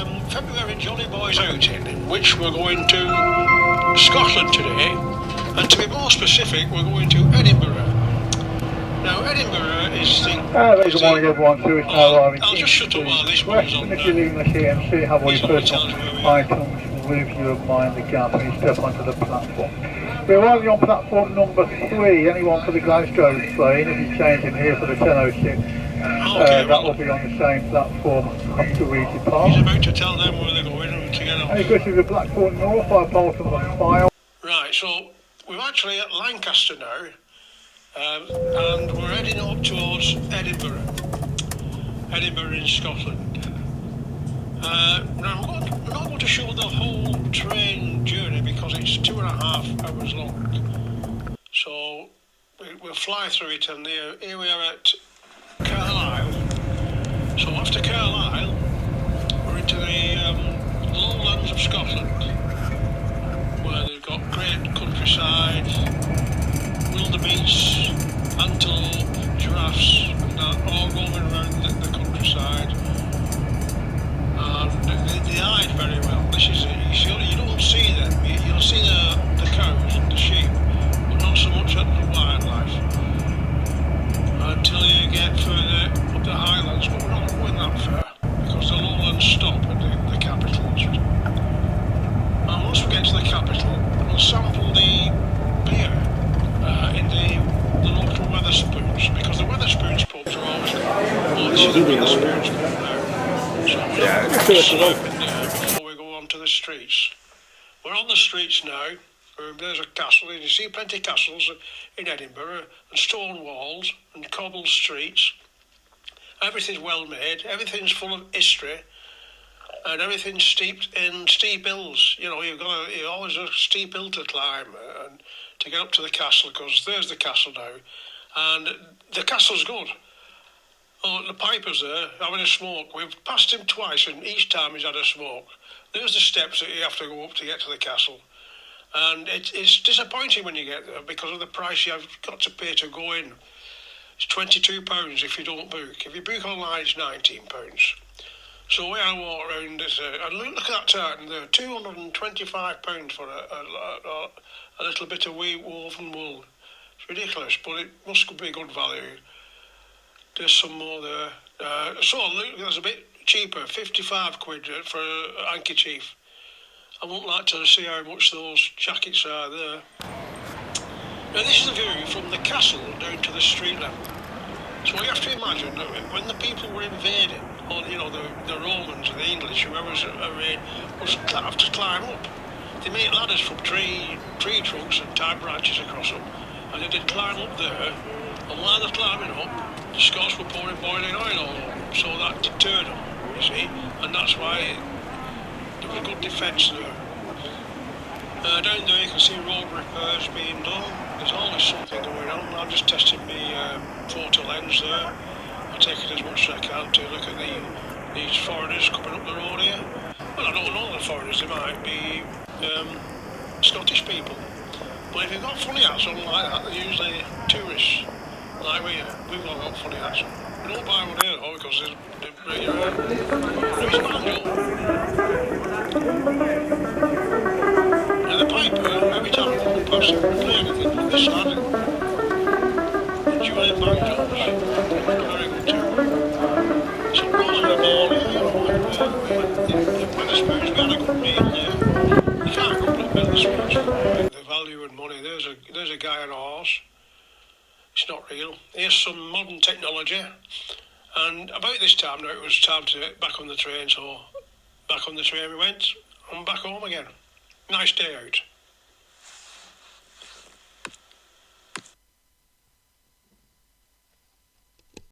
February Jolly Boys outing, in which we're going to Scotland today, and to be more specific, we're going to Edinburgh. Now, Edinburgh is the... good morning everyone, so it's now arriving I'll just shut up while this one's on. If you're leaving the CMC, have all your personal items with you and mind the gap and you step onto the platform. We're arriving on platform number 3, anyone for the Glasgow train, if you're changing here for the 10:06, that will be on the same platform after we depart. He's about to tell them where they're going and to get off. Any questions with Blackpool North, I'll bolt on the file. Right, so we're actually at Lancaster now. And we're heading up towards Edinburgh in Scotland. Now I'm not going to show the whole train journey because it's 2.5 hours long. So we'll fly through it, and here we are at Carlisle. So after Carlisle, we're into the lowlands of Scotland, where they've got great countryside, wildebeest, antelope, giraffes, and that all going around the countryside. And they hide very well. This is it. You don't see them. You'll see the cows and the sheep, but not so much at the wildlife until you get further up the highlands. But we're not going that far because the lowlands stop at the capitals. And once we get to the capital, we'll sample the beer in the local Wetherspoons, because the Wetherspoons pubs are always this is the Wetherspoons pub now. So we'll have a slope in there before we go on to the streets. We're on the streets now. There's a castle, and you see plenty of castles in Edinburgh, and stone walls and cobbled streets. Everything's well made, everything's full of history, and everything's steeped in steep hills. You know, you always have a steep hill to climb and to get up to the castle, because there's the castle now, and the castle's good. Oh, the piper's there having a smoke. We've passed him twice, and each time he's had a smoke. There's the steps that you have to go up to get to the castle, and it's disappointing when you get there because of the price you've got to pay to go in. It's £22 if you don't book. If you book online, it's £19. So we had to walk around this, and look at that tartan there, £225 for a little bit of wee woven wool. It's ridiculous, but it must be good value. There's some more there. So look, there's a bit cheaper, £55 for a handkerchief. I wouldn't like to see how much those jackets are there. Now this is the view from the castle down to the street level. So you have to imagine that when the people were invading, or the Romans and the English, whoever's arrayed, was have to climb up. They made ladders from tree trunks and tie branches across them, and they did climb up there. And while they're climbing up, the Scots were pouring boiling oil all over them, so that deterred them, you see, and that's why there was good defence there. Down there you can see road repairs being done. There's always something going on. I'm just testing my photo lens there. I take it as much as I can to look at these foreigners coming up the road here. Well, I don't know the foreigners, they might be Scottish people. But if you've got funny hats on like that, they're usually tourists. Like we've all got funny hats. We don't buy one here though because they're pretty rare. There's a banjo. Now the piper, every time we come past him, we play anything from this side. The Jollie banjos, very good too. Some rolls in the morning, the Wetherspoons, we had a good meal there. You can't go to Wetherspoons. The value and money, there's a guy on a horse. It's not real. Here's some modern technology, and about this time now it was time to get back on the train, so back on the train we went, and back home again. Nice day out.